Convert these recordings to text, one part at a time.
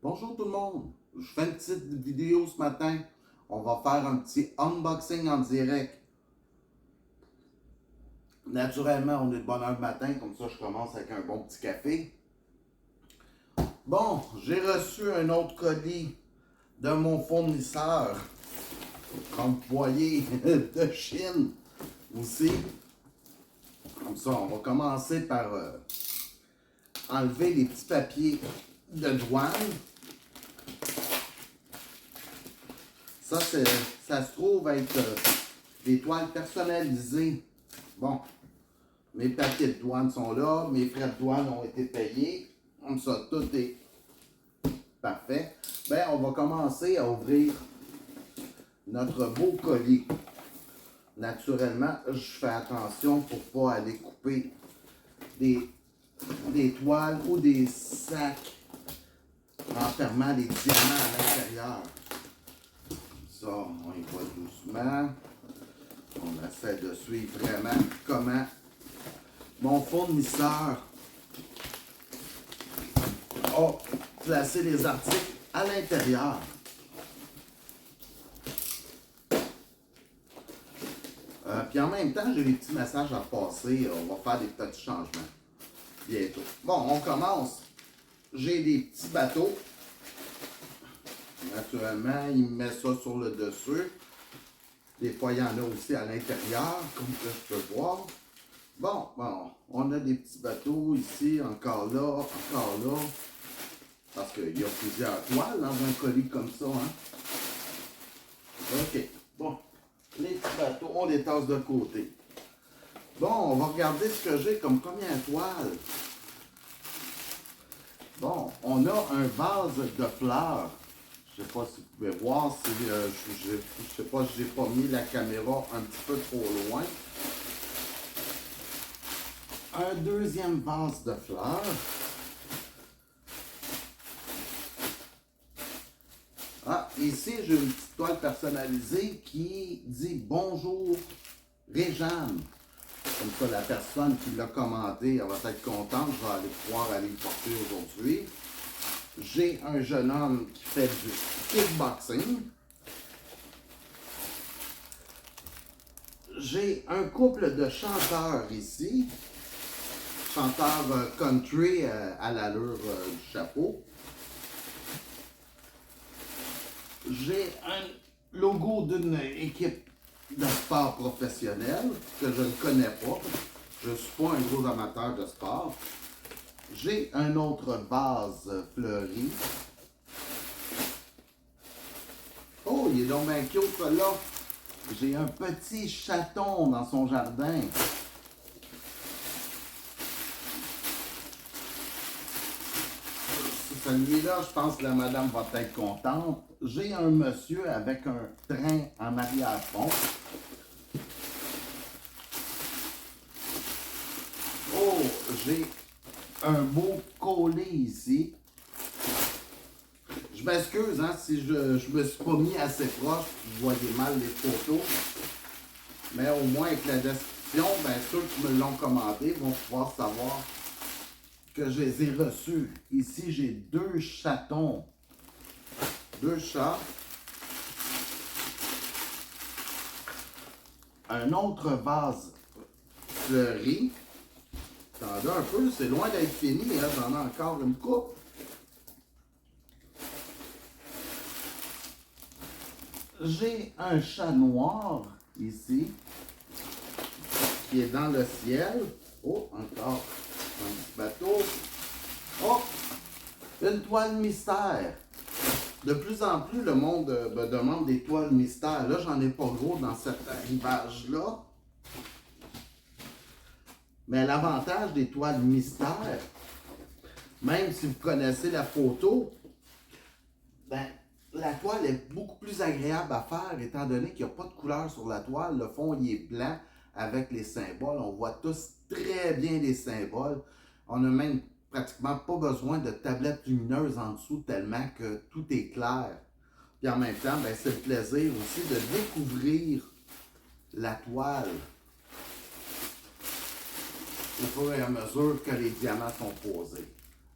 Bonjour tout le monde, je fais une petite vidéo ce matin. On va faire un petit unboxing en direct. Naturellement, on est de bonne heure le matin, comme ça je commence avec un bon petit café. Bon, j'ai reçu un autre colis de mon fournisseur, comme vous voyez, de Chine aussi. Comme ça, on va commencer par enlever les petits papiers de douane. Ça se trouve être des toiles personnalisées. Bon, mes papiers de douane sont là, mes frais de douane ont été payés. Comme ça, tout est parfait. Ben, on va commencer à ouvrir notre beau colis. Naturellement, je fais attention pour ne pas aller couper des toiles ou des sacs renfermant les diamants à l'intérieur. Ça, on y va doucement. On essaie de suivre vraiment comment mon fournisseur a placé les articles à l'intérieur. Puis en même temps, j'ai des petits messages à passer. On va faire des petits changements bientôt. Bon, on commence. J'ai des petits bateaux. Naturellement, il me met ça sur le dessus. Des fois, il y en a aussi à l'intérieur, comme que je peux voir. Bon, on a des petits bateaux ici, encore là, parce qu'il y a plusieurs toiles dans un colis comme ça, hein. OK, bon, les petits bateaux, on les tasse de côté. Bon, on va regarder ce que j'ai comme première toile. Bon, on a un vase de fleurs. Je ne sais pas si vous pouvez voir, si, je ne sais pas si j'ai pas mis la caméra un petit peu trop loin. Un deuxième vase de fleurs. Ah, ici, j'ai une petite toile personnalisée qui dit « Bonjour, Réjeanne ». Comme ça, la personne qui l'a commandé, elle va être contente. Je vais aller pouvoir aller le porter aujourd'hui. J'ai un jeune homme qui fait du kickboxing. J'ai un couple de chanteurs ici. Chanteurs country à l'allure du chapeau. J'ai un logo d'une équipe de sport professionnel que je ne connais pas. Je ne suis pas un gros amateur de sport. J'ai un autre vase fleuri. Oh, il est donc bien cute, celui-là. J'ai un petit chaton dans son jardin. Celui-là, je pense que la madame va être contente. J'ai un monsieur avec un train en arrière-fond. Oh, j'ai un beau collet ici. Je m'excuse hein, si je me suis pas mis assez proche, vous voyez mal les photos. Mais au moins avec la description, ben, ceux qui me l'ont commandé vont pouvoir savoir que je les ai reçus. Ici, j'ai deux chatons. Deux chats. Un autre vase fleuri. Attendez un peu, c'est loin d'être fini, hein, j'en ai encore une coupe. J'ai un chat noir ici, qui est dans le ciel. Oh, encore un petit bateau. Oh, une toile mystère. De plus en plus, le monde me demande des toiles mystères. Là, j'en ai pas gros dans cet arrivage-là. Mais l'avantage des toiles mystères, même si vous connaissez la photo, ben, la toile est beaucoup plus agréable à faire étant donné qu'il n'y a pas de couleur sur la toile. Le fond, il est blanc avec les symboles. On voit tous très bien les symboles. On n'a même pratiquement pas besoin de tablettes lumineuses en dessous tellement que tout est clair. Puis en même temps, ben, c'est le plaisir aussi de découvrir la toile au fur et à mesure que les diamants sont posés.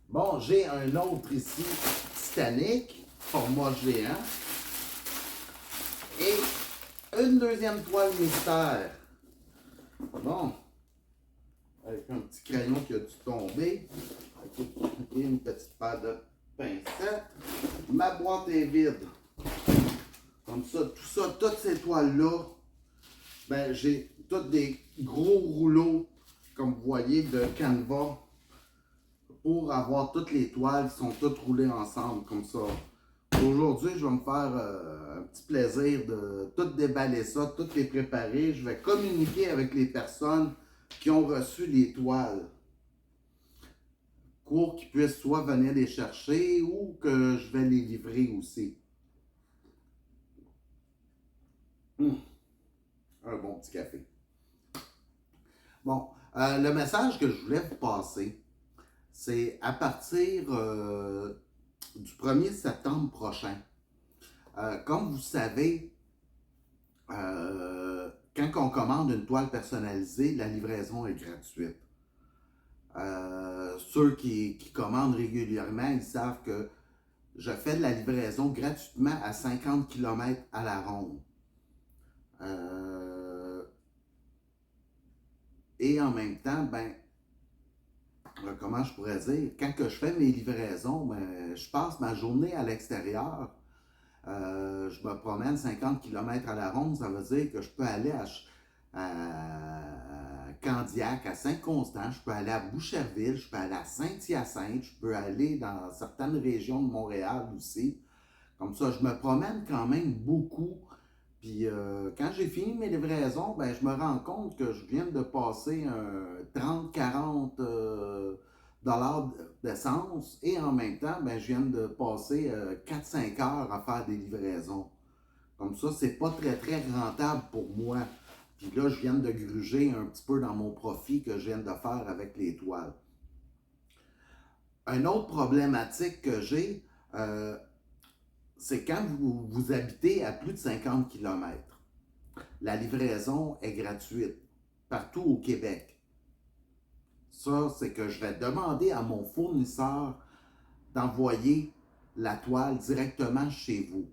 Bon, j'ai un autre ici, Titanic, format géant. Et une deuxième toile mystère. Bon, avec un petit crayon qui a dû tomber. Et une petite paire de pincettes. Ma boîte est vide. Comme ça, toutes ces toiles-là, ben, j'ai tous des gros rouleaux, comme vous voyez, de canevas pour avoir toutes les toiles qui sont toutes roulées ensemble, comme ça. Aujourd'hui, je vais me faire un petit plaisir de tout déballer ça, tout les préparer. Je vais communiquer avec les personnes qui ont reçu les toiles pour qu'ils puissent soit venir les chercher ou que je vais les livrer aussi. Un bon petit café. Bon, le message que je voulais vous passer, c'est à partir du 1er septembre prochain. Comme vous savez, quand on commande une toile personnalisée, la livraison est gratuite. Ceux qui commandent régulièrement, ils savent que je fais de la livraison gratuitement à 50 km à la ronde. Et en même temps, ben, comment je pourrais dire, quand que je fais mes livraisons, ben, je passe ma journée à l'extérieur. Je me promène 50 km à la ronde, ça veut dire que je peux aller à Candiac, à Saint-Constant, je peux aller à Boucherville, je peux aller à Saint-Hyacinthe, je peux aller dans certaines régions de Montréal aussi. Comme ça, je me promène quand même beaucoup. Puis quand j'ai fini mes livraisons, ben, je me rends compte que je viens de passer un 30-40 dollars d'essence et en même temps, ben, je viens de passer 4-5 heures à faire des livraisons. Comme ça, c'est pas très très rentable pour moi. Puis là, je viens de gruger un petit peu dans mon profit que je viens de faire avec les toiles. Une autre problématique que j'ai, c'est quand vous habitez à plus de 50 km. La livraison est gratuite partout au Québec. Ça, c'est que je vais demander à mon fournisseur d'envoyer la toile directement chez vous.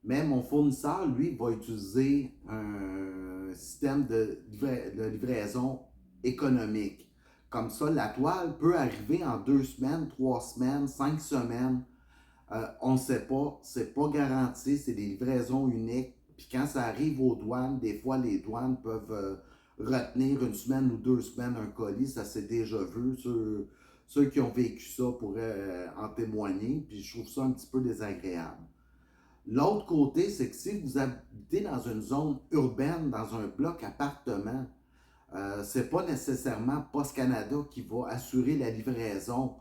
Mais mon fournisseur, lui, va utiliser un système de livraison économique. Comme ça, la toile peut arriver en 2 semaines, 3 semaines, 5 semaines. On ne sait pas, c'est pas garanti, c'est des livraisons uniques. Puis quand ça arrive aux douanes, des fois les douanes peuvent retenir 1 semaine ou 2 semaines un colis, ça s'est déjà vu. Ceux qui ont vécu ça pourraient en témoigner, puis je trouve ça un petit peu désagréable. L'autre côté, c'est que si vous habitez dans une zone urbaine, dans un bloc appartement, c'est pas nécessairement Post Canada qui va assurer la livraison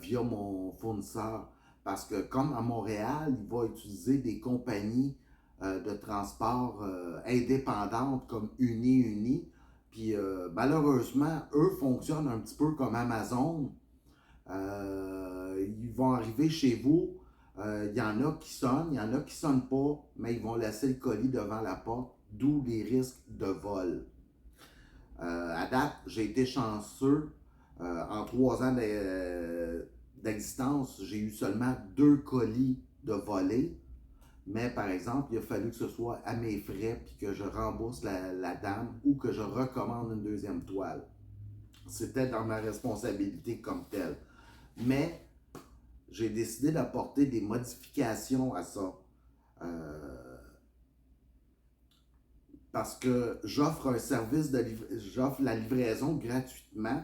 via mon fournisseur. Parce que comme à Montréal, il va utiliser des compagnies de transport indépendantes comme Uni. Puis malheureusement, eux fonctionnent un petit peu comme Amazon. Ils vont arriver chez vous. Il y en a qui sonnent, il y en a qui ne sonnent pas, mais ils vont laisser le colis devant la porte, d'où les risques de vol. À date, j'ai été chanceux. En 3 ans d'existence, j'ai eu seulement 2 colis de volés. Mais par exemple, il a fallu que ce soit à mes frais puis que je rembourse la dame ou que je recommande une deuxième toile. C'était dans ma responsabilité comme telle. Mais j'ai décidé d'apporter des modifications à ça. Parce que j'offre un service j'offre la livraison gratuitement.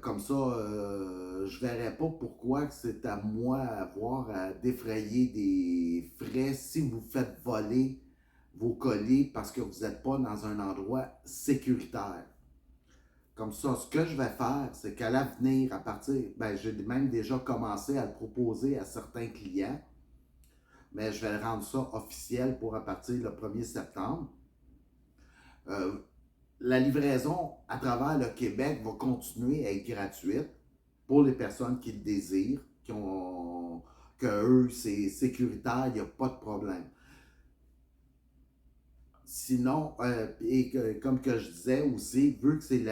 Comme ça, je ne verrais pas pourquoi c'est à moi avoir à défrayer des frais si vous faites voler vos colis parce que vous n'êtes pas dans un endroit sécuritaire. Comme ça, ce que je vais faire, c'est qu'à l'avenir, à partir, ben, j'ai même déjà commencé à le proposer à certains clients, mais je vais rendre ça officiel pour à partir le 1er septembre. Euh, la livraison à travers le Québec va continuer à être gratuite pour les personnes qui le désirent, que eux, c'est sécuritaire, il n'y a pas de problème. Sinon, comme que je disais aussi, vu que c'est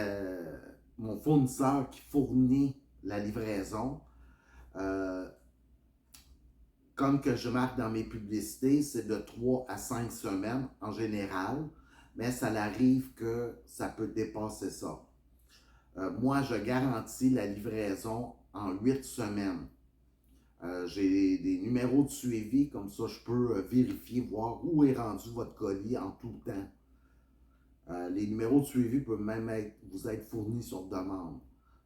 mon fournisseur qui fournit la livraison. Euh, Comme que je marque dans mes publicités, c'est de 3 à 5 semaines en général, mais ça arrive que ça peut dépasser ça. Moi, je garantis la livraison en 8 semaines. J'ai des numéros de suivi, comme ça je peux vérifier, voir où est rendu votre colis en tout temps. Les numéros de suivi peuvent même vous être fournis sur demande.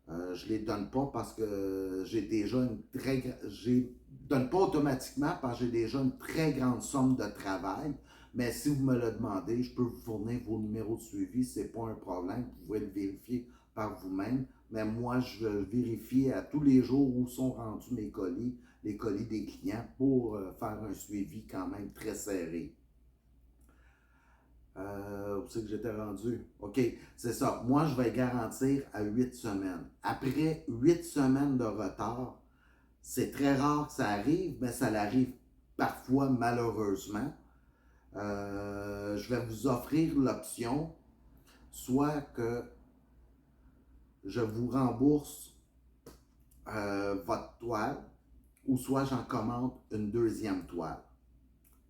Je ne les donne pas parce que j'ai déjà je donne pas automatiquement parce que j'ai déjà une très grande somme de travail. Mais si vous me le demandez, je peux vous fournir vos numéros de suivi, c'est pas un problème. Vous pouvez le vérifier par vous-même. Mais moi, je vérifie à tous les jours où sont rendus mes colis, les colis des clients, pour faire un suivi quand même très serré. Où c'est que j'étais rendu? OK, c'est ça. Moi, je vais garantir à 8 semaines. Après 8 semaines de retard, c'est très rare que ça arrive, mais ça arrive parfois malheureusement. Je vais vous offrir l'option soit que je vous rembourse votre toile ou soit j'en commande une deuxième toile.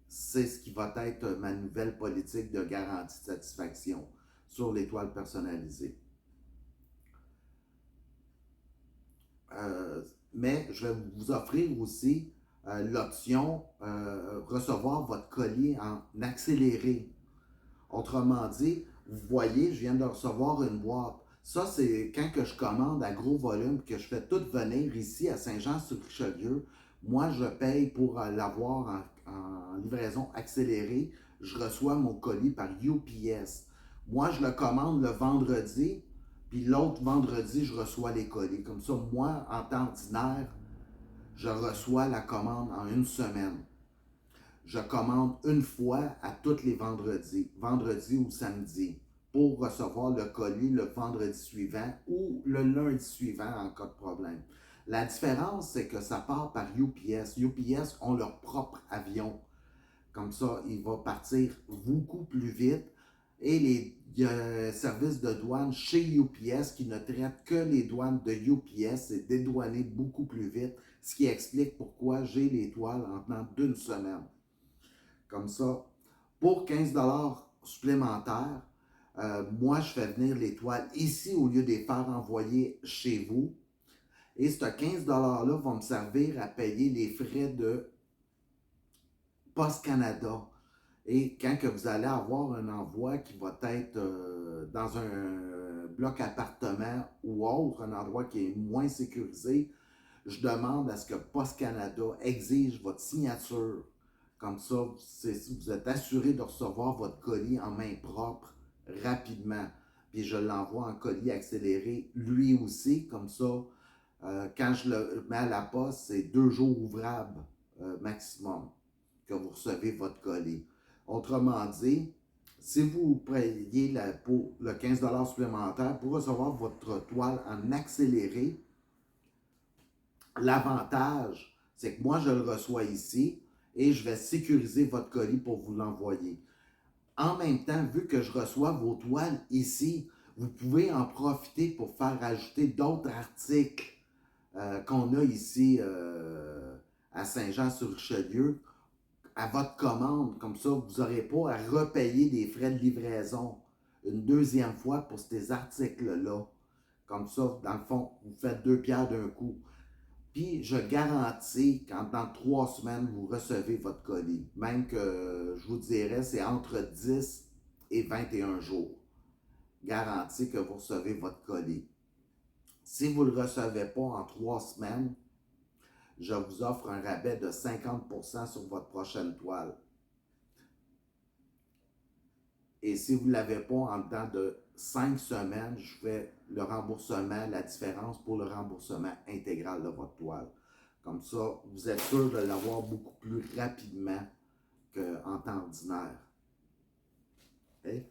C'est ce qui va être ma nouvelle politique de garantie de satisfaction sur les toiles personnalisées. Mais je vais vous offrir aussi l'option recevoir votre colis en accéléré. Autrement dit, vous voyez, je viens de recevoir une boîte. Ça, c'est quand que je commande à gros volume, que je fais tout venir ici à Saint-Jean-sur-Richelieu. Moi, je paye pour l'avoir en livraison accélérée. Je reçois mon colis par UPS. Moi, je le commande le vendredi, puis l'autre vendredi, je reçois les colis. Comme ça, moi, en temps ordinaire, je reçois la commande en une semaine. Je commande une fois à tous les vendredis, vendredi ou samedi, pour recevoir le colis le vendredi suivant ou le lundi suivant en cas de problème. La différence, c'est que ça part par UPS. UPS ont leur propre avion. Comme ça, il va partir beaucoup plus vite. Et il y a un service de douane chez UPS qui ne traite que les douanes de UPS et dédouaner beaucoup plus vite, ce qui explique pourquoi j'ai les toiles en temps d'une semaine. Comme ça, pour 15 supplémentaires, moi, je fais venir les toiles ici au lieu de les faire envoyer chez vous. Et ce 15 $-là va me servir à payer les frais de Post Canada. Et quand que vous allez avoir un envoi qui va être dans un bloc appartement ou autre, un endroit qui est moins sécurisé, je demande à ce que Post Canada exige votre signature. Comme ça, vous êtes assuré de recevoir votre colis en main propre rapidement. Puis je l'envoie en colis accéléré lui aussi. Comme ça, quand je le mets à la poste, c'est 2 jours ouvrables maximum que vous recevez votre colis. Autrement dit, si vous payez pour le 15 supplémentaire pour recevoir votre toile en accéléré, l'avantage, c'est que moi, je le reçois ici et je vais sécuriser votre colis pour vous l'envoyer. En même temps, vu que je reçois vos toiles ici, vous pouvez en profiter pour faire ajouter d'autres articles qu'on a ici à Saint-Jean-sur-Richelieu à votre commande. Comme ça, vous n'aurez pas à repayer des frais de livraison une deuxième fois pour ces articles-là. Comme ça, dans le fond, vous faites 2 pierres d'un coup. Puis, je garantis qu'en dans 3 semaines, vous recevez votre colis. Même que, je vous dirais, c'est entre 10 et 21 jours. Garanti que vous recevez votre colis. Si vous ne le recevez pas en 3 semaines, je vous offre un rabais de 50% sur votre prochaine toile. Et si vous ne l'avez pas en dedans de 5 semaines, je fais le remboursement, la différence pour le remboursement intégral de votre toile. Comme ça, vous êtes sûr de l'avoir beaucoup plus rapidement qu'en temps ordinaire. Okay?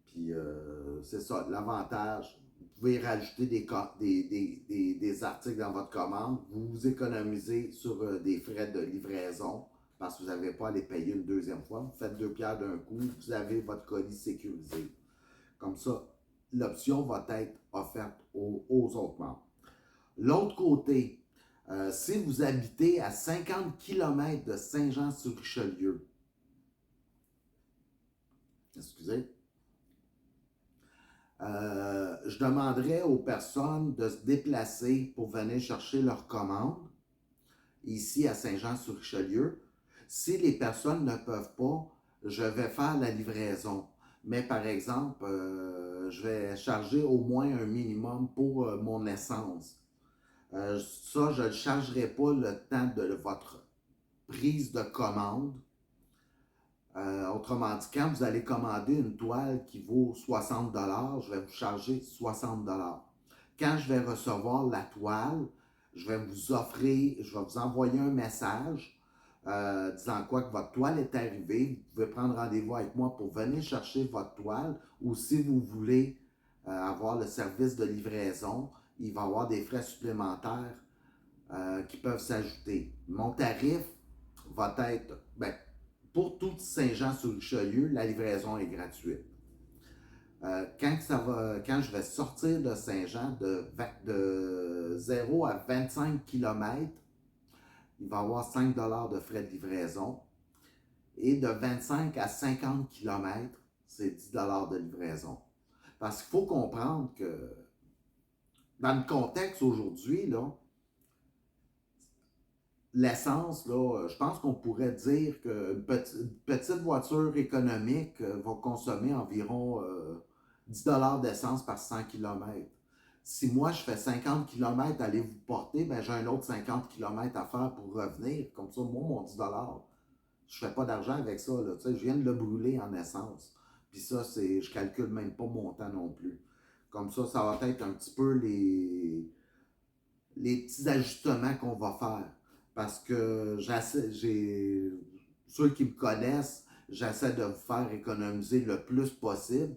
Puis c'est ça, l'avantage. Vous pouvez rajouter des articles dans votre commande. Vous vous économisez sur des frais de livraison parce que vous n'avez pas à les payer une deuxième fois. Vous faites 2 pierres d'un coup, vous avez votre colis sécurisé. Comme ça, l'option va être offerte aux autres membres. L'autre côté, si vous habitez à 50 km de Saint-Jean-sur-Richelieu, excusez, je demanderais aux personnes de se déplacer pour venir chercher leur commande ici à Saint-Jean-sur-Richelieu. Si les personnes ne peuvent pas, je vais faire la livraison. Mais par exemple, je vais charger au moins un minimum pour mon essence. Ça, je ne chargerai pas le temps de votre prise de commande. Autrement dit, quand vous allez commander une toile qui vaut 60 je vais vous charger 60 Quand je vais recevoir la toile, je vais vous envoyer un message disant quoi que votre toile est arrivée. Vous pouvez prendre rendez-vous avec moi pour venir chercher votre toile ou si vous voulez avoir le service de livraison, il va y avoir des frais supplémentaires qui peuvent s'ajouter. Mon tarif va être, pour tout Saint-Jean-sur-Richelieu, la livraison est gratuite. Quand je vais sortir de Saint-Jean de 0 à 25 km, il va y avoir 5 de frais de livraison. Et de 25 à 50 km, c'est 10 de livraison. Parce qu'il faut comprendre que dans le contexte aujourd'hui, là, l'essence, là, je pense qu'on pourrait dire qu'une petite voiture économique va consommer environ 10 d'essence par 100 km. Si moi, je fais 50 km à aller vous porter, ben, j'ai un autre 50 km à faire pour revenir. Comme ça, moi, mon 10 je ne fais pas d'argent avec ça. Là. Je viens de le brûler en essence. Puis ça, je ne calcule même pas mon temps non plus. Comme ça va être un petit peu les petits ajustements qu'on va faire. Parce que ceux qui me connaissent, j'essaie de vous faire économiser le plus possible.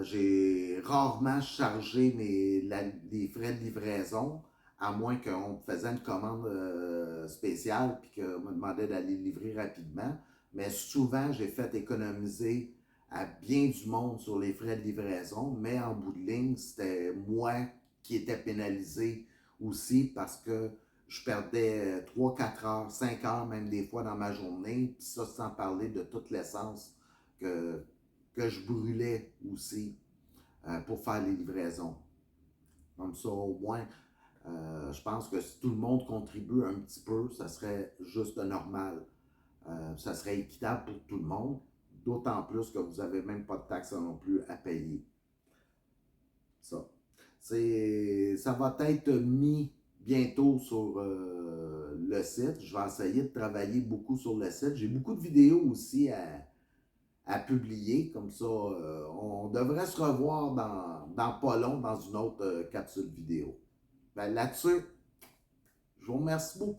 J'ai rarement chargé les frais de livraison, à moins qu'on me faisait une commande spéciale et qu'on me demandait d'aller livrer rapidement. Mais souvent, j'ai fait économiser à bien du monde sur les frais de livraison, mais en bout de ligne, c'était moi qui étais pénalisé aussi parce que je perdais 3, 4 heures, 5 heures même des fois dans ma journée, puis ça sans parler de toute l'essence que, que je brûlais aussi pour faire les livraisons. Comme ça, au moins, je pense que si tout le monde contribue un petit peu, ça serait juste normal. Ça serait équitable pour tout le monde, d'autant plus que vous n'avez même pas de taxes non plus à payer. Ça. Ça va être mis bientôt sur le site. Je vais essayer de travailler beaucoup sur le site. J'ai beaucoup de vidéos aussi à publier. Comme ça, on devrait se revoir dans pas long dans une autre capsule vidéo. Là-dessus, je vous remercie beaucoup.